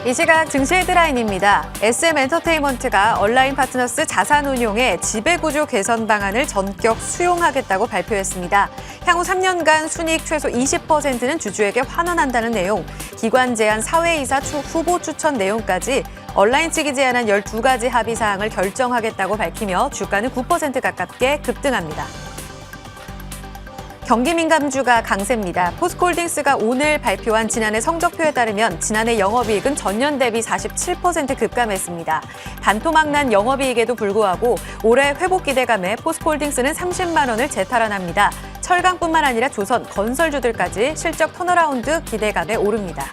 이 시각 증시 헤드라인입니다. SM엔터테인먼트가 온라인 파트너스 자산운용의 지배구조 개선 방안을 전격 수용하겠다고 발표했습니다. 향후 3년간 순이익 최소 20%는 주주에게 환원한다는 내용, 기관 제안 사회이사 후보 추천 내용까지 온라인 측이 제안한 12가지 합의 사항을 결정하겠다고 밝히며 주가는 9% 가깝게 급등합니다. 경기 민감주가 강세입니다. 포스코홀딩스가 오늘 발표한 지난해 성적표에 따르면 지난해 영업이익은 전년 대비 47% 급감했습니다. 반토막난 영업이익에도 불구하고 올해 회복 기대감에 포스코홀딩스는 30만 원을 재탈환합니다. 철강뿐만 아니라 조선, 건설주들까지 실적 턴어라운드 기대감에 오릅니다.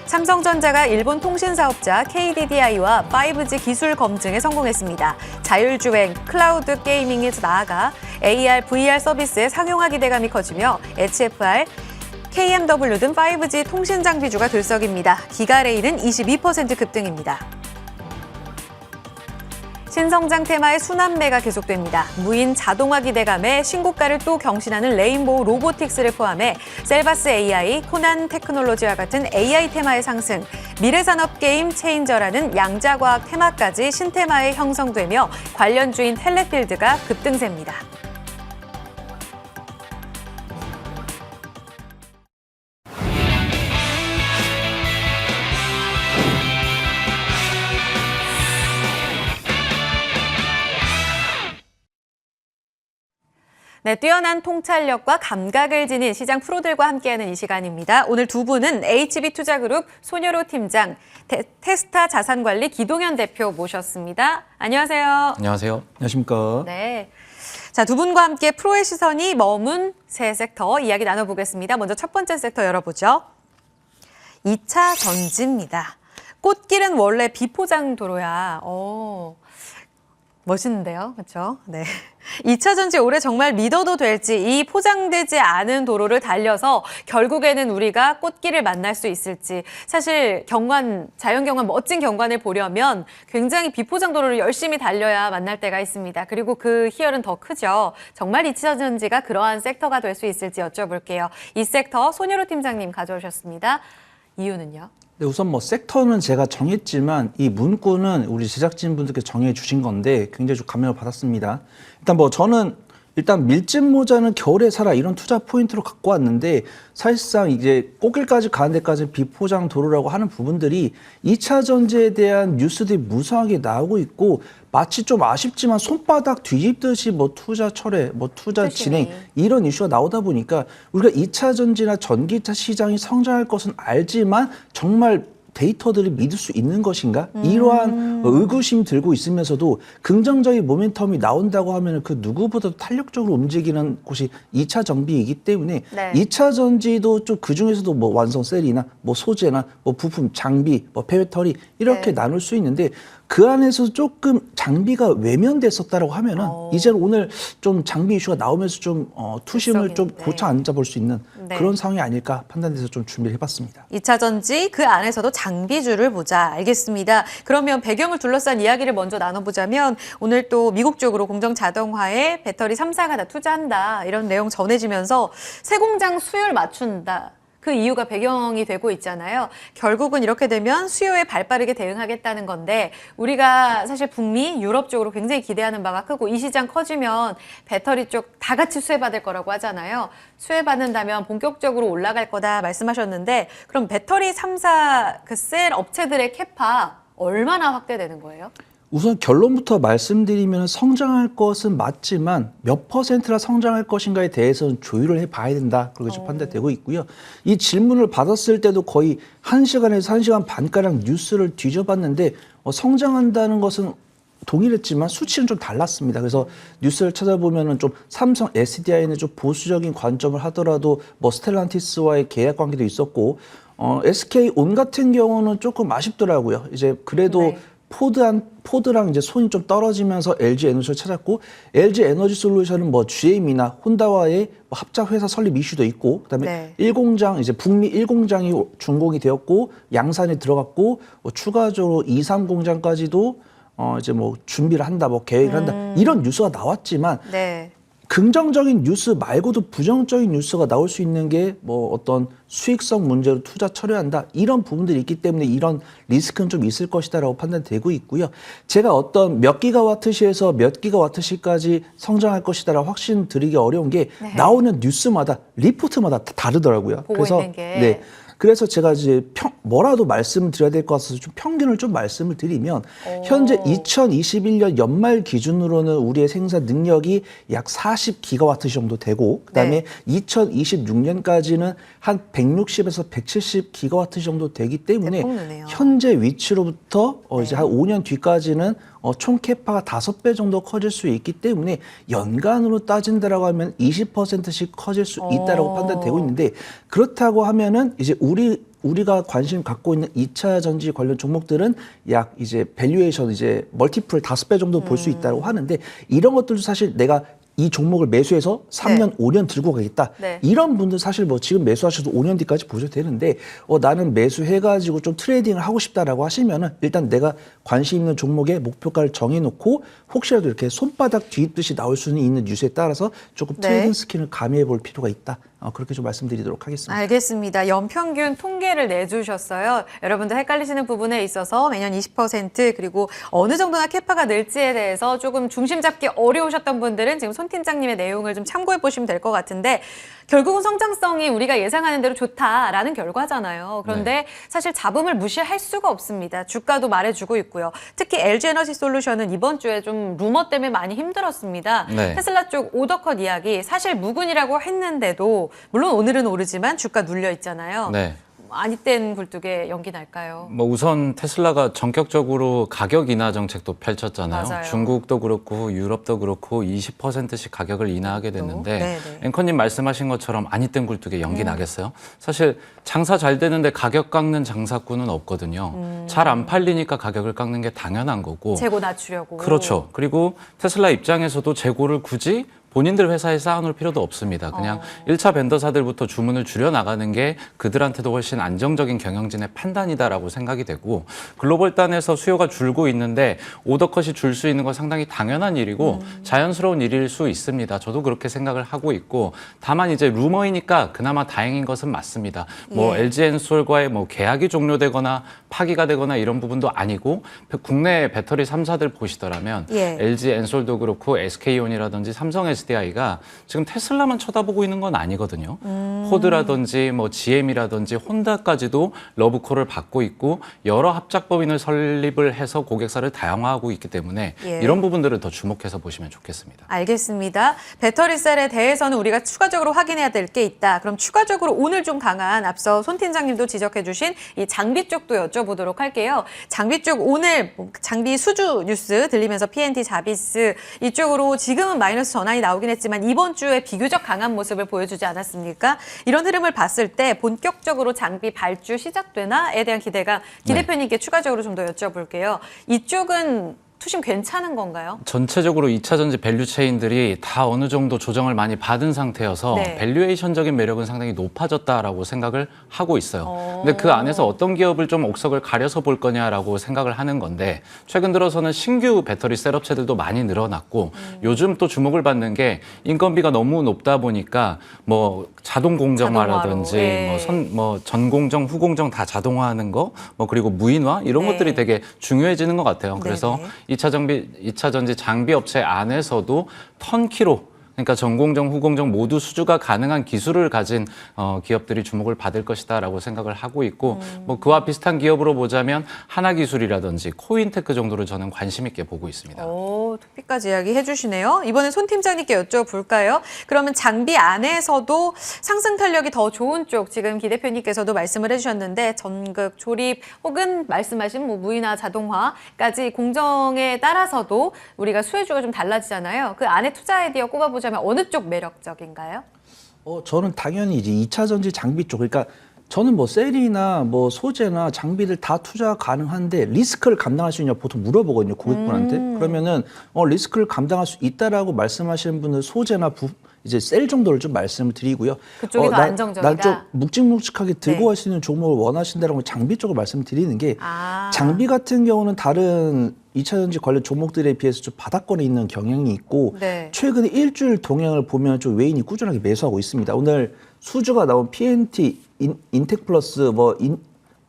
삼성전자가 일본 통신사업자 KDDI와 5G 기술 검증에 성공했습니다. 자율주행, 클라우드 게이밍에서 나아가 AR, VR 서비스의 상용화 기대감이 커지며 HFR, KMW 등 5G 통신 장비주가 들썩입니다. 기가레일은 22% 급등입니다. 신성장 테마의 순환매가 계속됩니다. 무인 자동화 기대감에 신고가를 또 경신하는 레인보우 로보틱스를 포함해 셀바스 AI, 코난 테크놀로지와 같은 AI 테마의 상승, 미래산업 게임 체인저라는 양자과학 테마까지 신테마에 형성되며 관련 주인 텔레필드가 급등세입니다. 네, 뛰어난 통찰력과 감각을 지닌 시장 프로들과 함께하는 이 시간입니다. 오늘 두 분은 HB투자그룹 손여로 팀장, 테스타 자산관리 기동현 대표 모셨습니다. 안녕하세요. 안녕하세요. 안녕하십니까. 네. 자, 두 분과 함께 프로의 시선이 머문 세 섹터 이야기 나눠보겠습니다. 먼저 첫 번째 섹터 열어보죠. 2차 전지입니다. 꽃길은 원래 비포장 도로야. 멋있는데요. 그렇죠? 네. 2차 전지 올해 정말 믿어도 될지 이 포장되지 않은 도로를 달려서 결국에는 우리가 꽃길을 만날 수 있을지 사실 자연경관 멋진 경관을 보려면 굉장히 비포장 도로를 열심히 달려야 만날 때가 있습니다. 그리고 그 희열은 더 크죠. 정말 2차 전지가 그러한 섹터가 될 수 있을지 여쭤볼게요. 이 섹터 손여로 팀장님 가져오셨습니다. 이유는요? 네, 우선 섹터는 제가 정했지만 이 문구는 우리 제작진분들께 정해 주신 건데 굉장히 좀 감명을 받았습니다. 일단 저는 밀짚 모자는 겨울에 사라 이런 투자 포인트로 갖고 왔는데 사실상 이제 꽃길까지 가는 데까지 비포장 도로라고 하는 부분들이 2차 전지에 대한 뉴스들이 무성하게 나오고 있고 마치 좀 아쉽지만 손바닥 뒤집듯이 투자 철회, 투자 진행 이런 이슈가 나오다 보니까 우리가 2차 전지나 전기차 시장이 성장할 것은 알지만 정말 데이터들을 믿을 수 있는 것인가? 이러한 의구심이 들고 있으면서도 긍정적인 모멘텀이 나온다고 하면 그 누구보다도 탄력적으로 움직이는 곳이 2차 전지이기 때문에 네. 2차 전지도 좀 그중에서도 완성 셀이나 소재나 부품, 장비, 배터리 이렇게 나눌 수 있는데 그 안에서 조금 장비가 외면됐었다라고 하면은 이제는 오늘 좀 장비 이슈가 나오면서 좀 투심을 좀 고쳐 앉아볼 수 있는 그런 상황이 아닐까 판단돼서 좀 준비를 해봤습니다. 2차 전지 그 안에서도 장비주를 보자. 알겠습니다. 그러면 배경을 둘러싼 이야기를 먼저 나눠보자면 오늘 또 미국 쪽으로 공정 자동화에 배터리 3사가 다 투자한다. 이런 내용 전해지면서 새 공장 수율 맞춘다. 그 이유가 배경이 되고 있잖아요. 결국은 이렇게 되면 수요에 발빠르게 대응하겠다는 건데 우리가 사실 북미, 유럽 쪽으로 굉장히 기대하는 바가 크고 이 시장 커지면 배터리 쪽 다 같이 수혜받을 거라고 하잖아요. 수혜받는다면 본격적으로 올라갈 거다 말씀하셨는데 그럼 배터리 3사 그 셀 업체들의 캐파 얼마나 확대되는 거예요? 우선 결론부터 말씀드리면 성장할 것은 맞지만 몇 %나 성장할 것인가에 대해서는 조율을 해봐야 된다. 그렇게 판단되고 있고요. 이 질문을 받았을 때도 거의 1시간에서 1시간 반가량 뉴스를 뒤져봤는데 성장한다는 것은 동일했지만 수치는 좀 달랐습니다. 그래서 뉴스를 찾아보면은 좀 삼성 SDI는 좀 보수적인 관점을 하더라도 스텔란티스와의 계약 관계도 있었고 SK온 같은 경우는 조금 아쉽더라고요. 이제 그래도 포드랑 이제 손이 좀 떨어지면서 LG 에너지를 찾았고 LG 에너지 솔루션은 GM이나 혼다와의 합작 회사 설립 이슈도 있고 그다음에 1공장 이제 북미 1공장이 준공이 되었고 양산에 들어갔고 추가적으로 2, 3공장까지도 이제 준비를 한다, 계획을 한다 이런 뉴스가 나왔지만 긍정적인 뉴스 말고도 부정적인 뉴스가 나올 수 있는 게 뭐 어떤 수익성 문제로 투자 처리한다 이런 부분들이 있기 때문에 이런 리스크는 좀 있을 것이다라고 판단되고 있고요. 제가 어떤 몇 기가와트시에서 몇 기가와트시까지 성장할 것이다라고 확신 드리기 어려운 게 네. 나오는 뉴스마다 리포트마다 다 다르더라고요. 보고 그래서 있는 게. 네. 그래서 제가 이제 뭐라도 말씀을 드려야 될 것 같아서 좀 평균을 좀 말씀을 드리면 현재 2021년 연말 기준으로는 우리의 생산 능력이 약 40기가와트 정도 되고 그다음에 2026년까지는 한 160에서 170기가와트 정도 되기 때문에 대폭 느네요. 현재 위치로부터 이제 한 5년 뒤까지는 총 캐파가 5배 정도 커질 수 있기 때문에 연간으로 따진다라고 하면 20%씩 커질 수 있다라고 판단되고 있는데 그렇다고 하면은 이제 우리가 관심 갖고 있는 2차 전지 관련 종목들은 약 이제 밸류에이션 이제 멀티플 5배 정도 볼 수 있다고 하는데 이런 것들도 사실 내가 이 종목을 매수해서 3년, 5년 들고 가겠다. 네. 이런 분들 사실 뭐 지금 매수하셔도 5년 뒤까지 보셔도 되는데 나는 매수해가지고 좀 트레이딩을 하고 싶다라고 하시면은 일단 내가 관심 있는 종목의 목표가를 정해놓고 혹시라도 이렇게 손바닥 뒤집듯이 나올 수는 있는 뉴스에 따라서 조금 트레이딩 스킬을 가미해 볼 필요가 있다. 그렇게 좀 말씀드리도록 하겠습니다. 알겠습니다. 연평균 통계를 내주셨어요. 여러분들 헷갈리시는 부분에 있어서 매년 20% 그리고 어느 정도나 캐파가 늘지에 대해서 조금 중심 잡기 어려우셨던 분들은 지금 손 팀장님의 내용을 좀 참고해 보시면 될 것 같은데 결국은 성장성이 우리가 예상하는 대로 좋다라는 결과잖아요. 그런데 사실 잡음을 무시할 수가 없습니다. 주가도 말해주고 있고요. 특히 LG에너지솔루션은 이번 주에 좀 루머 때문에 많이 힘들었습니다. 네. 테슬라 쪽 오더컷 이야기 사실 무근이라고 했는데도 물론 오늘은 오르지만 주가 눌려 있잖아요. 네. 아니땐 굴뚝에 연기 날까요? 뭐 우선 테슬라가 전격적으로 가격 인하 정책도 펼쳤잖아요. 맞아요. 중국도 그렇고 유럽도 그렇고 20%씩 가격을 인하하게 됐는데 네네. 앵커님 말씀하신 것처럼 아니땐 굴뚝에 연기 나겠어요? 사실 장사 잘 되는데 가격 깎는 장사꾼은 없거든요. 잘 안 팔리니까 가격을 깎는 게 당연한 거고. 재고 낮추려고. 그렇죠. 그리고 테슬라 입장에서도 재고를 굳이 본인들 회사에 쌓아놓을 필요도 없습니다. 그냥 1차 벤더사들부터 주문을 줄여나가는 게 그들한테도 훨씬 안정적인 경영진의 판단이다라고 생각이 되고 글로벌 단에서 수요가 줄고 있는데 오더컷이 줄 수 있는 건 상당히 당연한 일이고 자연스러운 일일 수 있습니다. 저도 그렇게 생각을 하고 있고 다만 이제 루머이니까 그나마 다행인 것은 맞습니다. 뭐 예. LG엔솔과의 뭐 계약이 종료되거나 파기가 되거나 이런 부분도 아니고 국내 배터리 3사들 보시더라면 예. LG엔솔도 그렇고 SK온이라든지 삼성 SDI가 지금 테슬라만 쳐다보고 있는 건 아니거든요. 포드라든지 뭐 GM이라든지 혼다까지도 러브콜을 받고 있고 여러 합작법인을 설립을 해서 고객사를 다양화하고 있기 때문에 예. 이런 부분들을 더 주목해서 보시면 좋겠습니다. 알겠습니다. 배터리셀에 대해서는 우리가 추가적으로 확인해야 될 게 있다. 그럼 추가적으로 오늘 좀 강한 앞서 손 팀장님도 지적해 주신 이 장비 쪽도 여쭤보도록 할게요. 장비 쪽 오늘 장비 수주 뉴스 들리면서 PNT 자비스 이쪽으로 지금은 마이너스 전환이 나오긴 했지만 이번 주에 비교적 강한 모습을 보여주지 않았습니까? 이런 흐름을 봤을 때 본격적으로 장비 발주 시작되나에 대한 기대가 기 네. 대표님께 추가적으로 좀 더 여쭤볼게요. 이쪽은 투심 괜찮은 건가요? 전체적으로 2차 전지 밸류 체인들이 다 어느 정도 조정을 많이 받은 상태여서 네. 밸류에이션적인 매력은 상당히 높아졌다라고 생각을 하고 있어요. 근데 그 안에서 어떤 기업을 좀 옥석을 가려서 볼 거냐라고 생각을 하는 건데 최근 들어서는 신규 배터리 셋업체들도 많이 늘어났고 요즘 또 주목을 받는 게 인건비가 너무 높다 보니까 뭐 자동 공정화라든지 자동화로, 뭐 전공정, 후공정 다 자동화하는 거, 뭐 그리고 무인화 이런 네. 것들이 되게 중요해지는 것 같아요. 그래서 네네. 2차 전지 장비 업체 안에서도 턴키로 그러니까 전공정, 후공정 모두 수주가 가능한 기술을 가진 기업들이 주목을 받을 것이다라고 생각을 하고 있고 뭐 그와 비슷한 기업으로 보자면 하나기술이라든지 코인테크 정도를 저는 관심 있게 보고 있습니다. 오, 토픽까지 이야기해 주시네요. 이번엔 손 팀장님께 여쭤볼까요? 그러면 장비 안에서도 상승 탄력이 더 좋은 쪽 지금 기 대표님께서도 말씀을 해주셨는데 전극, 조립 혹은 말씀하신 뭐 무인화, 자동화까지 공정에 따라서도 우리가 수혜주가 좀 달라지잖아요. 그 안에 투자 아이디어 꼽아보자면 어느 쪽 매력적인가요? 저는 당연히 이제 2차 전지 장비 쪽, 그러니까 저는 뭐 셀이나 뭐 소재나 장비들 다 투자 가능한데 리스크를 감당할 수 있냐 보통 물어보거든요, 고객분한테. 그러면은 리스크를 감당할 수 있다라고 말씀하시는 분은 소재나 이제 셀 정도를 좀 말씀을 드리고요. 그쪽이 더 안정적이다. 난 좀 묵직묵직하게 들고 네. 갈 수 있는 종목을 원하신다라고 장비 쪽을 말씀드리는 게 아. 장비 같은 경우는 다른 2차 전지 관련 종목들에 비해서 좀 바닥권에 있는 경향이 있고 네. 최근에 일주일 동향을 보면 좀 외인이 꾸준하게 매수하고 있습니다. 오늘 수주가 나온 PNT, 인텍플러스,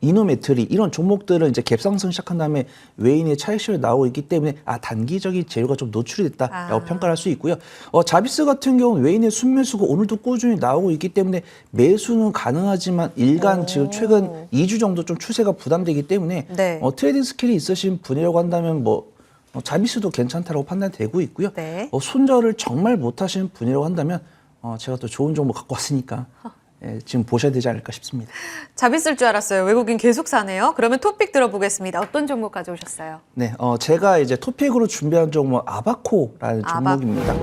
이노메트리 이런 종목들은 이제 갭상승 시작한 다음에 외인의 차익실이 나오고 있기 때문에 단기적인 재료가 좀 노출이 됐다라고 평가할 수 있고요. 자비스 같은 경우는 외인의 순매수가 오늘도 꾸준히 나오고 있기 때문에 매수는 가능하지만 일간 지금 최근 2주 정도 좀 추세가 부담되기 때문에 네. 트레이딩 스킬이 있으신 분이라고 한다면 자비스도 괜찮다라고 판단되고 있고요. 네. 손절을 정말 못하시는 분이라고 한다면 제가 또 좋은 정보 갖고 왔으니까 지금 보셔야 되지 않을까 싶습니다. 잡있을 줄 알았어요. 외국인 계속 사네요. 그러면 토픽 들어보겠습니다. 어떤 종목 가져오셨어요? 네, 제가 이제 토픽으로 준비한 종목 아바코라는 종목입니다.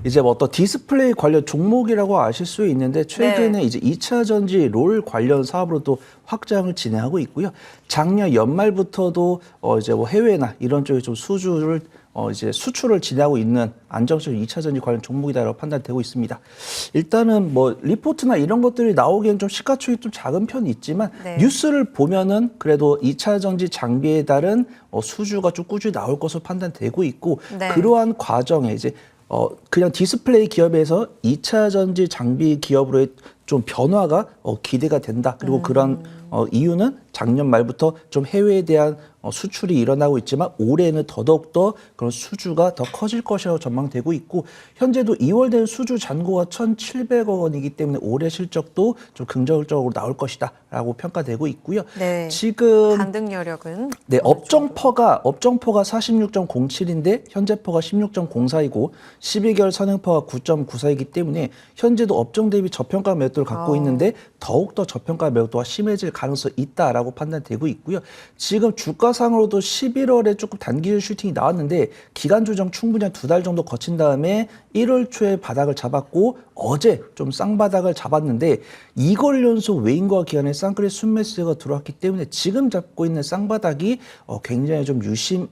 이제 어떤 디스플레이 관련 종목이라고 아실 수 있는데 최근에 이제 2차 전지 롤 관련 사업으로 또 확장을 진행하고 있고요. 작년 연말부터도 이제 해외나 이런 쪽에 좀 수주를 이제 수출을 진행하고 있는 안정적인 2차 전지 관련 종목이다라고 판단되고 있습니다. 일단은 리포트나 이런 것들이 나오기엔 좀 시가총액이 좀 작은 편이 있지만 뉴스를 보면은 그래도 2차 전지 장비에 따른 수주가 좀 꾸준히 나올 것으로 판단되고 있고 그러한 과정에 이제 그냥 디스플레이 기업에서 2차 전지 장비 기업으로 좀 변화가 기대가 된다. 그리고 그런 이유는 작년 말부터 좀 해외에 대한 수출이 일어나고 있지만 올해는 더더욱더 그런 수주가 더 커질 것이라고 전망되고 있고 현재도 2월 된 수주 잔고가 1,700억 원이기 때문에 올해 실적도 좀 긍정적으로 나올 것이다라고 평가되고 있고요. 네. 지금 반등 여력은 업종퍼가 46.07인데 현재퍼가 16.04이고 12개월 선행퍼가 9.94이기 때문에 현재도 업종 대비 저평가 매도를 갖고 있는데 더욱더 저평가 매도가 심해질 가능성이 있다라고 판단되고 있고요. 지금 주가상으로도 11월에 조금 단기적 슈팅이 나왔는데 기간 조정 충분히 한 2달 정도 거친 다음에 1월 초에 바닥을 잡았고 어제 좀 쌍바닥을 잡았는데 2개월 연속 외인과 기관의 쌍끌이 순매수가 들어왔기 때문에 지금 잡고 있는 쌍바닥이 굉장히 좀 유심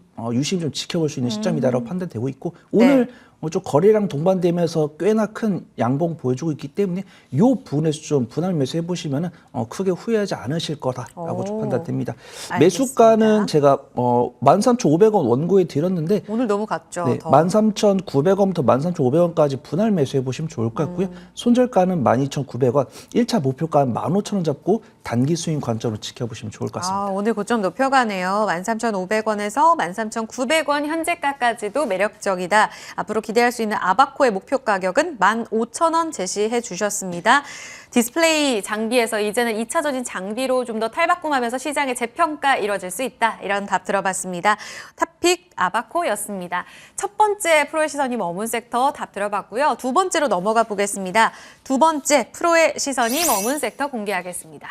좀 지켜볼 수 있는 시점이다라고 판단되고 있고 오늘 좀 거래량 동반되면서 꽤나 큰 양봉 보여주고 있기 때문에 이 부분에서 좀 분할 매수 해보시면은 크게 후회하지 않으실 거다라고 좀 판단됩니다. 알겠습니다. 매수가는 제가 13,500원 원고에 드렸는데 오늘 너무 갔죠. 13,900원부터 13,500원까지 분할 매수해 보시면 좋을 것 같고요. 손절가는 12,900원, 1차 목표가는 15,000원 잡고 단기 수익 관점으로 지켜보시면 좋을 것 같습니다. 오늘 고점 높여가네요. 13,500원에서 13,900원 현재가까지도 매력적이다. 앞으로 기대할 수 있는 아바코의 목표 가격은 15,000원 제시해 주셨습니다. 디스플레이 장비에서 이제는 2차 전지 장비로 좀 더 탈바꿈하면서 시장의 재평가 이뤄질 수 있다. 이런 답 들어봤습니다. 토픽 아바코였습니다. 첫 번째 프로의 시선이 머문 섹터 답 들어봤고요. 두 번째로 넘어가 보겠습니다. 두 번째 프로의 시선이 머문 섹터 공개하겠습니다.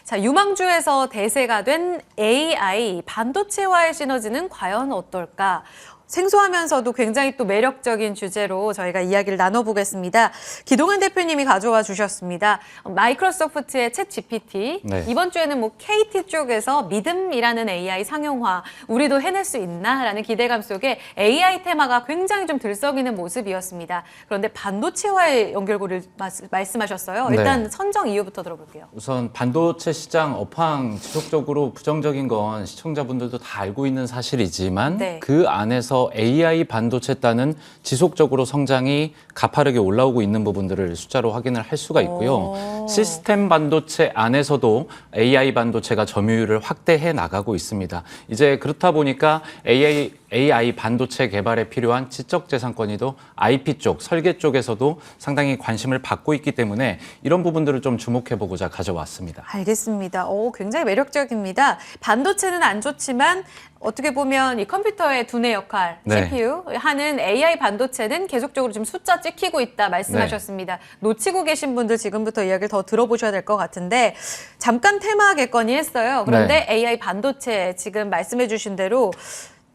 자, 유망주에서 대세가 된 AI, 반도체와의 시너지는 과연 어떨까? 생소하면서도 굉장히 또 매력적인 주제로 저희가 이야기를 나눠보겠습니다. 기동환 대표님이 가져와 주셨습니다. 마이크로소프트의 챗 GPT, 이번 주에는 KT 쪽에서 믿음이라는 AI 상용화, 우리도 해낼 수 있나라는 기대감 속에 AI 테마가 굉장히 좀 들썩이는 모습이었습니다. 그런데 반도체와의 연결고리를 말씀하셨어요. 일단 선정 이유부터 들어볼게요. 우선 반도체 시장 업황 지속적으로 부정적인 건 시청자분들도 다 알고 있는 사실이지만 그 안에서 AI 반도체 따는 지속적으로 성장이 가파르게 올라오고 있는 부분들을 숫자로 확인을 할 수가 있고요. 시스템 반도체 안에서도 AI 반도체가 점유율을 확대해 나가고 있습니다. 이제 그렇다 보니까 AI 반도체 개발에 필요한 지적재산권이도 IP 쪽, 설계 쪽에서도 상당히 관심을 받고 있기 때문에 이런 부분들을 좀 주목해보고자 가져왔습니다. 알겠습니다. 굉장히 매력적입니다. 반도체는 안 좋지만 어떻게 보면 이 컴퓨터의 두뇌 역할, CPU 하는 AI 반도체는 계속적으로 지금 숫자 찍히고 있다 말씀하셨습니다. 놓치고 계신 분들 지금부터 이야기를 더 들어보셔야 될 것 같은데 잠깐 테마겠거니 했어요. 그런데 AI 반도체 지금 말씀해 주신 대로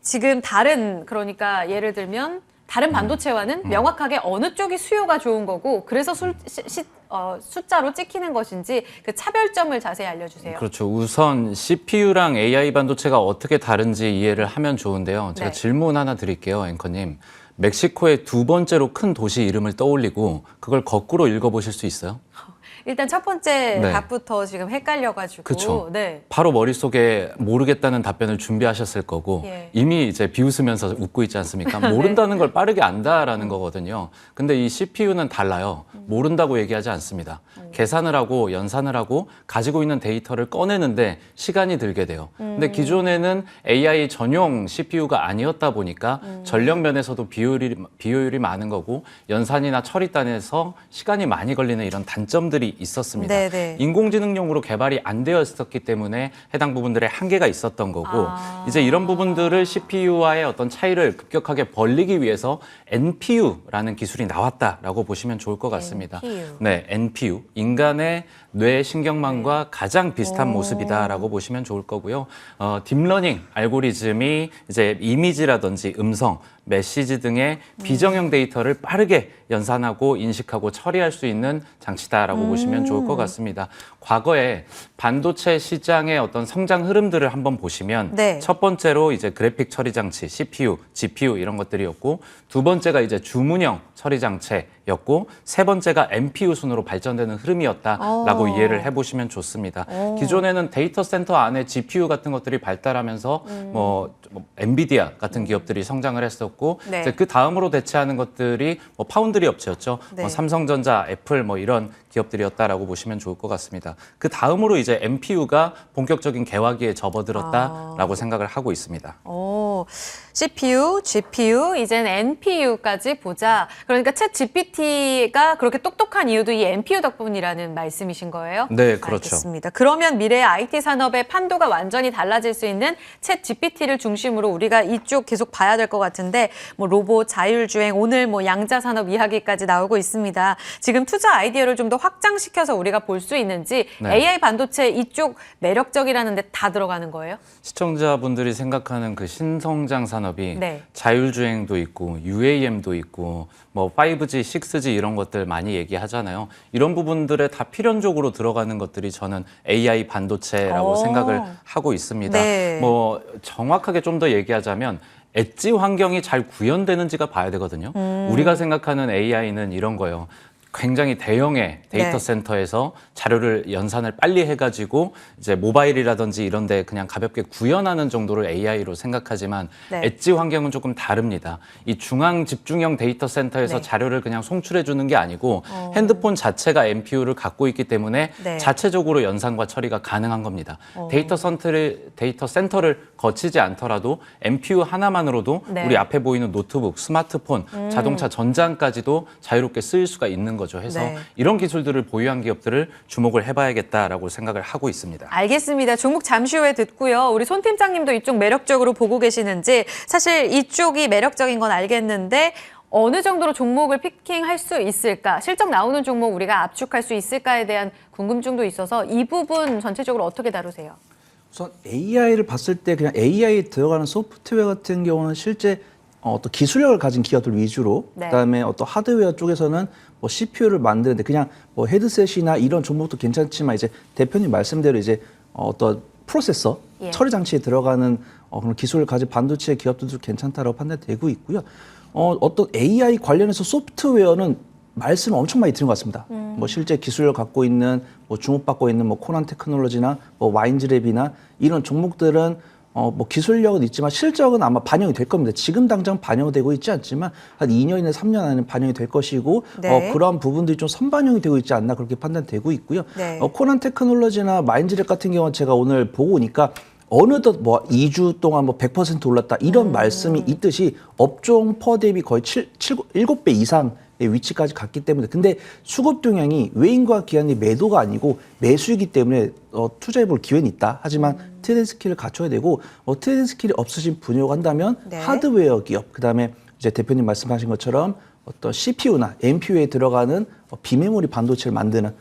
지금 그러니까 예를 들면 다른 반도체와는 명확하게 어느 쪽이 수요가 좋은 거고 그래서 숫자로 찍히는 것인지 그 차별점을 자세히 알려주세요. 그렇죠. 우선 CPU랑 AI 반도체가 어떻게 다른지 이해를 하면 좋은데요. 제가 질문 하나 드릴게요, 앵커님. 멕시코의 두 번째로 큰 도시 이름을 떠올리고 그걸 거꾸로 읽어보실 수 있어요? 일단 첫 번째 네. 답부터 지금 헷갈려가지고. 그쵸. 네. 바로 머릿속에 모르겠다는 답변을 준비하셨을 거고 예. 이미 이제 비웃으면서 웃고 있지 않습니까? 모른다는 걸 빠르게 안다라는 거거든요. 근데 이 CPU는 달라요. 모른다고 얘기하지 않습니다. 계산을 하고 연산을 하고 가지고 있는 데이터를 꺼내는데 시간이 들게 돼요. 근데 기존에는 AI 전용 CPU가 아니었다 보니까 전력 면에서도 비효율이 많은 거고 연산이나 처리단에서 시간이 많이 걸리는 이런 단점들이 있었습니다. 네네. 인공지능용으로 개발이 안 되어 있었기 때문에 해당 부분들의 한계가 있었던 거고 이제 이런 부분들을 CPU와의 어떤 차이를 급격하게 벌리기 위해서 NPU라는 기술이 나왔다라고 보시면 좋을 것 같습니다. NPU. 네, NPU. 인간의 뇌 신경망과 가장 비슷한 모습이다라고 보시면 좋을 거고요. 딥러닝 알고리즘이 이제 이미지라든지 음성, 메시지 등의 비정형 데이터를 빠르게 연산하고 인식하고 처리할 수 있는 장치다라고 보시면 좋을 것 같습니다. 과거에 반도체 시장의 어떤 성장 흐름들을 한번 보시면 네. 첫 번째로 이제 그래픽 처리 장치, CPU, GPU 이런 것들이었고 두 번째가 이제 주문형 처리 장치였고 세 번째가 NPU 순으로 발전되는 흐름이었다라고 이해를 해보시면 좋습니다. 기존에는 데이터 센터 안에 GPU 같은 것들이 발달하면서 뭐 엔비디아 같은 기업들이 성장을 했었고 네. 이제 그 다음으로 대체하는 것들이 뭐 파운드리 업체였죠. 네. 삼성전자, 애플 뭐 이런 기업들이었다라고 보시면 좋을 것 같습니다. 그 다음으로 이제 NPU가 본격적인 개화기에 접어들었다라고 생각을 하고 있습니다. CPU, GPU, 이젠 NPU까지 보자. 그러니까 챗 GPT가 그렇게 똑똑한 이유도 이 NPU 덕분이라는 말씀이신 거예요? 네, 그렇죠. 알겠습니다. 그러면 미래의 IT 산업의 판도가 완전히 달라질 수 있는 챗 GPT를 중심으로 우리가 이쪽 계속 봐야 될 것 같은데 뭐 로봇, 자율주행, 오늘 뭐 양자 산업 이야기까지 나오고 있습니다. 지금 투자 아이디어를 좀 더 확장시켜서 우리가 볼 수 있는지 네. AI 반도체 이쪽 매력적이라는 데 다 들어가는 거예요? 시청자분들이 생각하는 그 신성장 산업이 네. 자율주행도 있고 UAM도 있고 뭐 5G, 6G 이런 것들 많이 얘기하잖아요. 이런 부분들에 다 필연적으로 들어가는 것들이 저는 AI 반도체라고 생각을 하고 있습니다. 네. 뭐 정확하게 좀 더 얘기하자면 엣지 환경이 잘 구현되는지가 봐야 되거든요. 우리가 생각하는 AI는 이런 거예요. 굉장히 대형의 데이터 네. 센터에서 자료를 연산을 빨리 해가지고 이제 모바일이라든지 이런 데 그냥 가볍게 구현하는 정도를 AI로 생각하지만 네. 엣지 환경은 조금 다릅니다. 이 중앙 집중형 데이터 센터에서 네. 자료를 그냥 송출해 주는 게 아니고 핸드폰 자체가 NPU를 갖고 있기 때문에 네. 자체적으로 연산과 처리가 가능한 겁니다. 데이터 센터를 거치지 않더라도 NPU 하나만으로도 네. 우리 앞에 보이는 노트북, 스마트폰, 자동차 전장까지도 자유롭게 쓰일 수가 있는 거죠. 해서 네. 이런 기술들을 보유한 기업들을 주목을 해봐야겠다라고 생각을 하고 있습니다. 알겠습니다. 종목 잠시 후에 듣고요. 우리 손 팀장님도 이쪽 매력적으로 보고 계시는지 사실 이쪽이 매력적인 건 알겠는데 어느 정도로 종목을 피킹할 수 있을까? 실적 나오는 종목 우리가 압축할 수 있을까에 대한 궁금증도 있어서 이 부분 전체적으로 어떻게 다루세요? 우선 AI를 봤을 때 그냥 AI에 들어가는 소프트웨어 같은 경우는 실제 어떤 기술력을 가진 기업들 위주로 네. 그다음에 어떤 하드웨어 쪽에서는 뭐 CPU를 만드는데 그냥 뭐 헤드셋이나 이런 종목도 괜찮지만 이제 대표님 말씀대로 이제 어떤 프로세서 예. 처리 장치에 들어가는 그런 기술을 가진 반도체 기업들도 괜찮다라고 판단되고 있고요. 어떤 AI 관련해서 소프트웨어는 말씀 엄청 많이 드린 것 같습니다. 뭐 실제 기술을 갖고 있는 뭐 주목받고 있는 뭐 코난 테크놀로지나 뭐 와인즈랩이나 이런 종목들은 뭐 기술력은 있지만 실적은 아마 반영이 될 겁니다. 지금 당장 반영되고 있지 않지만 한 2년이나 3년 안에 반영이 될 것이고 네. 그러한 부분들이 좀 선반영이 되고 있지 않나 그렇게 판단되고 있고요. 네. 코난 테크놀로지나 마인즈랩 같은 경우는 제가 오늘 보고 오니까 어느덧 뭐 2주 동안 뭐 100% 올랐다 이런 말씀이 있듯이 업종 퍼 대비 거의 7배 이상의 위치까지 갔기 때문에 근데 수급 동향이 외인과 기관의 매도가 아니고 매수이기 때문에 투자해볼 기회는 있다. 하지만 트레이딩 스킬을 갖춰야 되고 트레이딩 스킬이 없으신 분야고 한다면 네. 하드웨어 기업 그다음에 이제 대표님 말씀하신 것처럼 어떤 CPU나 NPU에 들어가는 비메모리 반도체를 만드는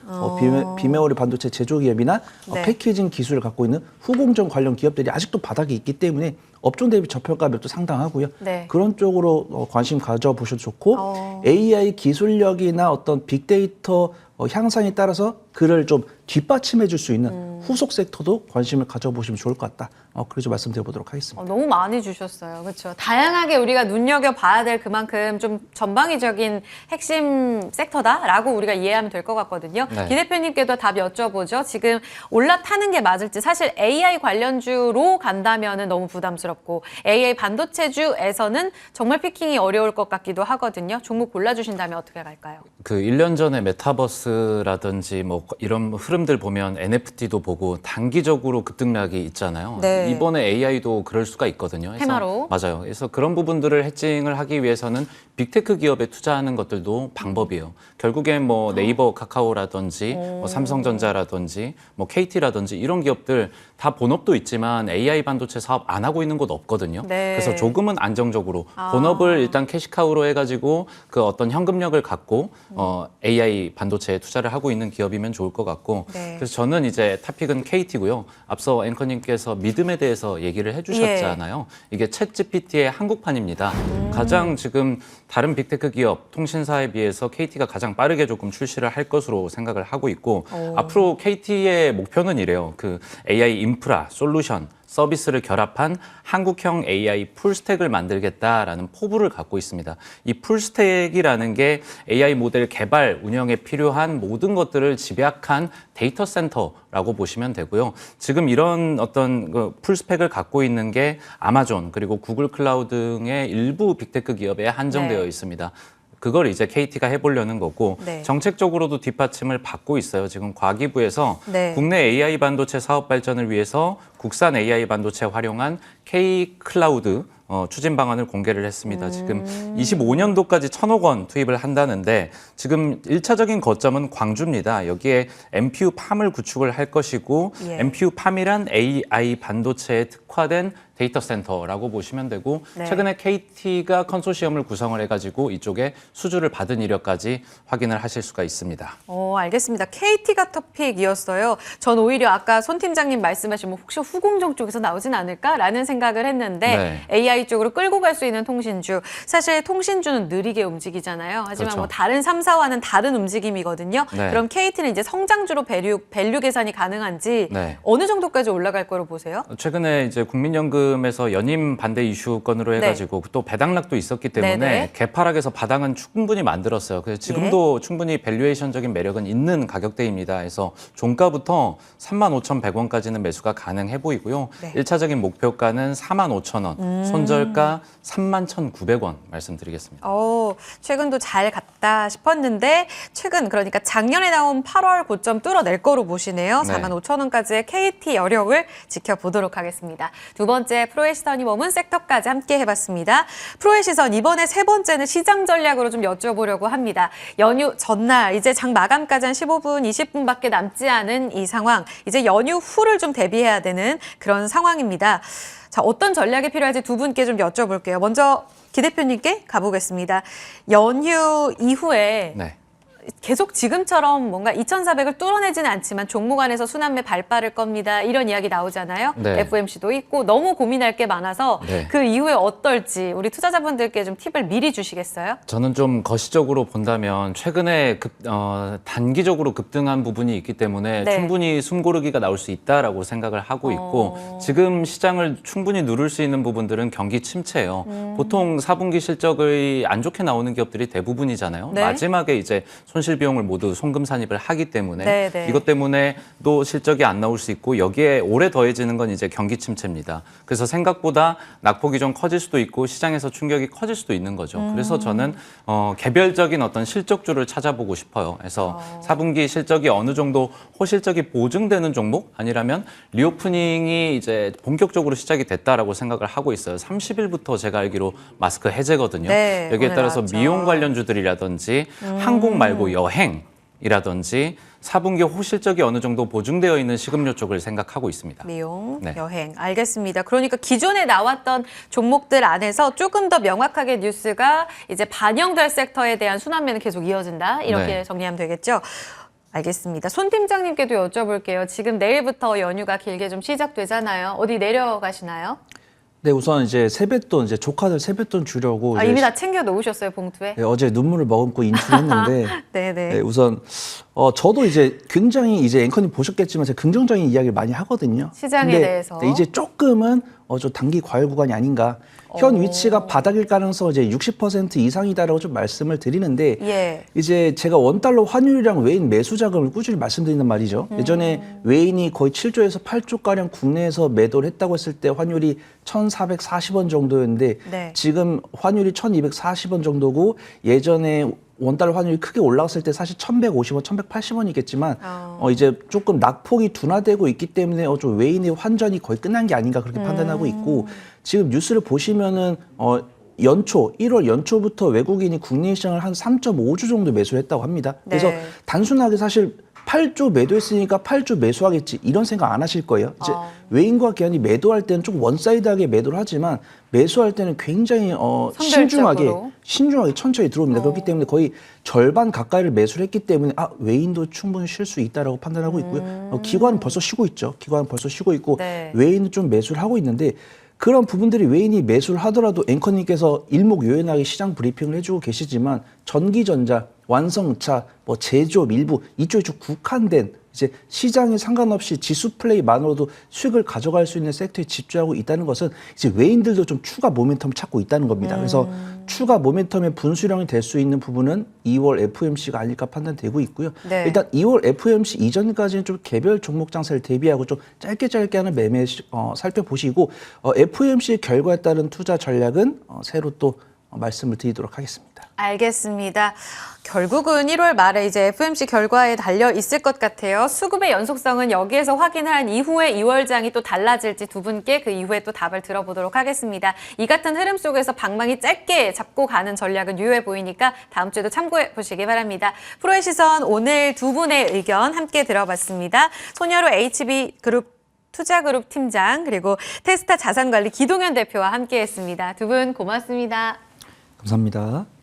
비메모리 반도체 제조 기업이나 네. 패키징 기술을 갖고 있는 후공정 관련 기업들이 아직도 바닥에 있기 때문에 업종 대비 저평가 맵도 상당하고요. 네. 그런 쪽으로 관심 가져보셔도 좋고 AI 기술력이나 어떤 빅데이터 향상에 따라서 그를 좀 뒷받침해 줄 수 있는 후속 섹터도 관심을 가져보시면 좋을 것 같다. 그래서 말씀드려보도록 하겠습니다. 너무 많이 주셨어요. 그렇죠. 다양하게 우리가 눈여겨봐야 될 그만큼 좀 전방위적인 핵심 섹터다라고 우리가 이해하면 될 것 같거든요. 네. 기 대표님께도 답 여쭤보죠. 지금 올라타는 게 맞을지 사실 AI 관련주로 간다면은 너무 부담스럽고 AI 반도체주에서는 정말 피킹이 어려울 것 같기도 하거든요. 종목 골라주신다면 어떻게 갈까요? 그 1년 전에 메타버스라든지 뭐 이런 흐름들 보면 NFT도 보고 단기적으로 급등락이 있잖아요. 네. 이번에 AI도 그럴 수가 있거든요. 그래서 테마로. 맞아요. 그래서 그런 부분들을 해칭을 하기 위해서는 빅테크 기업에 투자하는 것들도 방법이에요. 결국엔 뭐 네이버, 카카오라든지 뭐 삼성전자라든지 뭐 KT라든지 이런 기업들 다 본업도 있지만 AI 반도체 사업 안 하고 있는 곳 없거든요. 네. 그래서 조금은 안정적으로 본업을 일단 캐시카우로 해가지고 그 어떤 현금력을 갖고 AI 반도체에 투자를 하고 있는 기업이면 좋을 것 같고 네. 그래서 저는 이제 탑픽은 KT고요. 앞서 앵커님께서 믿음에 대해서 얘기를 해주셨잖아요. 이게 챗GPT의 한국판입니다. 가장 지금 다른 빅테크 기업, 통신사에 비해서 KT가 가장 빠르게 조금 출시를 할 것으로 생각을 하고 있고 앞으로 KT의 목표는 이래요. 그 AI 인프라, 솔루션, 서비스를 결합한 한국형 AI 풀스택을 만들겠다라는 포부를 갖고 있습니다. 이 풀스택이라는 게 AI 모델 개발, 운영에 필요한 모든 것들을 집약한 데이터 센터라고 보시면 되고요. 지금 이런 어떤 그 풀스펙을 갖고 있는 게 아마존 그리고 구글 클라우드 등의 일부 빅테크 기업에 한정되어 있습니다. 그걸 이제 KT가 해보려는 거고 네. 정책적으로도 뒷받침을 받고 있어요. 지금 과기부에서 네. 국내 AI 반도체 사업 발전을 위해서 국산 AI 반도체 활용한 K 클라우드 추진 방안을 공개를 했습니다. 지금 25년도까지 1,000억 원 투입을 한다는데 지금 1차적인 거점은 광주입니다. 여기에 MPU 팜을 구축을 할 것이고 예. MPU 팜이란 AI 반도체에 특화된 데이터 센터라고 보시면 되고 네. 최근에 KT가 컨소시엄을 구성을 해가지고 이쪽에 수주를 받은 이력까지 확인을 하실 수가 있습니다. 알겠습니다. KT가 토픽이었어요. 전 오히려 아까 손 팀장님 말씀하신 뭐 혹시 후공정 쪽에서 나오진 않을까라는 생각을 했는데 네. AI 쪽으로 끌고 갈 수 있는 통신주. 사실 통신주는 느리게 움직이잖아요. 하지만 그렇죠. 뭐 다른 3사와는 다른 움직임이거든요. 네. 그럼 KT는 이제 성장주로 밸류 계산이 가능한지 네. 어느 정도까지 올라갈 거로 보세요? 최근에 이제 국민연금에서 연임 반대 이슈 건으로 해가지고 또 배당락도 있었기 때문에 네네. 개파락에서 바닥은 충분히 만들었어요. 그래서 지금도 충분히 밸류에이션적인 매력은 있는 가격대입니다. 그래서 종가부터 35,100원까지는 매수가 가능해 보이고요. 네. 1차적인 목표가는 45,000원, 손절가 31,900원 말씀드리겠습니다. 최근도 잘 갔다 싶었는데 최근 그러니까 작년에 나온 8월 고점 뚫어낼 거로 보시네요. 네. 45,000원까지의 KT 여력을 지켜보도록 하겠습니다. 두 번째 프로의 시선이 머문 섹터까지 함께 해봤습니다. 프로의 시선 이번에 세 번째는 시장 전략으로 좀 여쭤보려고 합니다. 연휴 전날 이제 장 마감까지 한 15분, 20분밖에 남지 않은 이 상황. 이제 연휴 후를 좀 대비해야 되는 그런 상황입니다. 자, 어떤 전략이 필요할지 두 분께 좀 여쭤볼게요. 먼저 기 대표님께 가보겠습니다. 연휴 이후에 네. 계속 지금처럼 뭔가 2,400을 뚫어내지는 않지만 종목 안에서 순환매 발빠를 겁니다. 이런 이야기 나오잖아요. 네. FOMC도 있고 너무 고민할 게 많아서 네. 그 이후에 어떨지 우리 투자자분들께 좀 팁을 미리 주시겠어요? 저는 좀 거시적으로 본다면 최근에 단기적으로 급등한 부분이 있기 때문에 네. 충분히 숨고르기가 나올 수 있다라고 생각을 하고 있고 지금 시장을 충분히 누를 수 있는 부분들은 경기 침체예요. 보통 4분기 실적이 안 좋게 나오는 기업들이 대부분이잖아요. 네. 마지막에 이제 손실 비용을 모두 송금 산입을 하기 때문에 네, 네. 이것 때문에 또 실적이 안 나올 수 있고 여기에 오래 더해지는 건 이제 경기 침체입니다. 그래서 생각보다 낙폭이 좀 커질 수도 있고 시장에서 충격이 커질 수도 있는 거죠. 그래서 저는 개별적인 어떤 실적주를 찾아보고 싶어요. 그래서 4분기 실적이 어느 정도 호실적이 보증되는 종목 아니라면 리오프닝이 이제 본격적으로 시작이 됐다라고 생각을 하고 있어요. 30일부터 제가 알기로 마스크 해제거든요. 네, 여기에 오늘 따라서 나왔죠. 미용 관련주들이라든지 항공 말고 여행이라든지 4분기 호실적이 어느 정도 보증되어 있는 식음료 쪽을 생각하고 있습니다. 미용, 네. 여행. 알겠습니다. 그러니까 기존에 나왔던 종목들 안에서 조금 더 명확하게 뉴스가 이제 반영될 섹터에 대한 순환매는 계속 이어진다. 이렇게 네. 정리하면 되겠죠. 알겠습니다. 손 팀장님께도 여쭤볼게요. 지금 내일부터 연휴가 길게 좀 시작되잖아요. 어디 내려가시나요? 네, 우선 이제 세뱃돈, 이제 조카들 세뱃돈 주려고 이제 이미 다 챙겨 놓으셨어요, 봉투에? 네, 어제 눈물을 머금고 인출했는데 네네. 네, 우선 저도 이제 굉장히 이제 앵커님 보셨겠지만 제가 긍정적인 이야기를 많이 하거든요. 시장에 근데 대해서. 이제 조금은 좀 단기 과열 구간이 아닌가. 현 위치가 바닥일 가능성 이제 60% 이상이다라고 좀 말씀을 드리는데 예. 이제 제가 원달러 환율이랑 외인 매수 자금을 꾸준히 말씀드리는 말이죠. 예전에 외인이 거의 7조에서 8조 가량 국내에서 매도를 했다고 했을 때 환율이 1,440원 정도였는데 네. 지금 환율이 1,240원 정도고 예전에 원달러 환율이 크게 올라갔을 때 사실 1,150원, 1,180원이겠지만 이제 조금 낙폭이 둔화되고 있기 때문에 좀 외인의 환전이 거의 끝난 게 아닌가 그렇게 판단하고 있고 지금 뉴스를 보시면은 연초 1월 연초부터 외국인이 국내 시장을 한 3.5주 정도 매수를 했다고 합니다. 그래서 네. 단순하게 사실 8조 매도했으니까 8조 매수하겠지 이런 생각 안 하실 거예요. 이제 외인과 기관이 매도할 때는 좀 원사이드하게 매도를 하지만 매수할 때는 굉장히 선별적으로. 신중하게 천천히 들어옵니다. 그렇기 때문에 거의 절반 가까이를 매수를 했기 때문에 외인도 충분히 쉴 수 있다라고 판단하고 있고요. 기관은 벌써 쉬고 있죠. 기관은 벌써 쉬고 있고 네. 외인은 좀 매수를 하고 있는데 그런 부분들이 외인이 매수를 하더라도 앵커님께서 일목요연하게 시장 브리핑을 해주고 계시지만 전기전자, 완성차, 뭐 제조업 일부 이쪽에 좀 국한된 이제 시장에 상관없이 지수 플레이만으로도 수익을 가져갈 수 있는 섹터에 집중하고 있다는 것은 이제 외인들도 좀 추가 모멘텀을 찾고 있다는 겁니다. 그래서 추가 모멘텀의 분수령이 될 수 있는 부분은 2월 FOMC가 아닐까 판단되고 있고요. 네. 일단 2월 FOMC 이전까지는 좀 개별 종목 장세를 대비하고 좀 짧게 하는 매매 살펴보시고 FOMC 결과에 따른 투자 전략은 새로 또 말씀을 드리도록 하겠습니다. 알겠습니다. 결국은 1월 말에 이제 FOMC 결과에 달려 있을 것 같아요. 수급의 연속성은 여기에서 확인을 한 이후에 2월장이 또 달라질지 두 분께 그 이후에 또 답을 들어보도록 하겠습니다. 이 같은 흐름 속에서 방망이 짧게 잡고 가는 전략은 유효해 보이니까 다음 주에도 참고해 보시기 바랍니다. 프로의 시선 오늘 두 분의 의견 함께 들어봤습니다. 손여루 HB그룹 투자그룹 팀장 그리고 테스타 자산관리 기동현 대표와 함께했습니다. 두 분 고맙습니다. 감사합니다.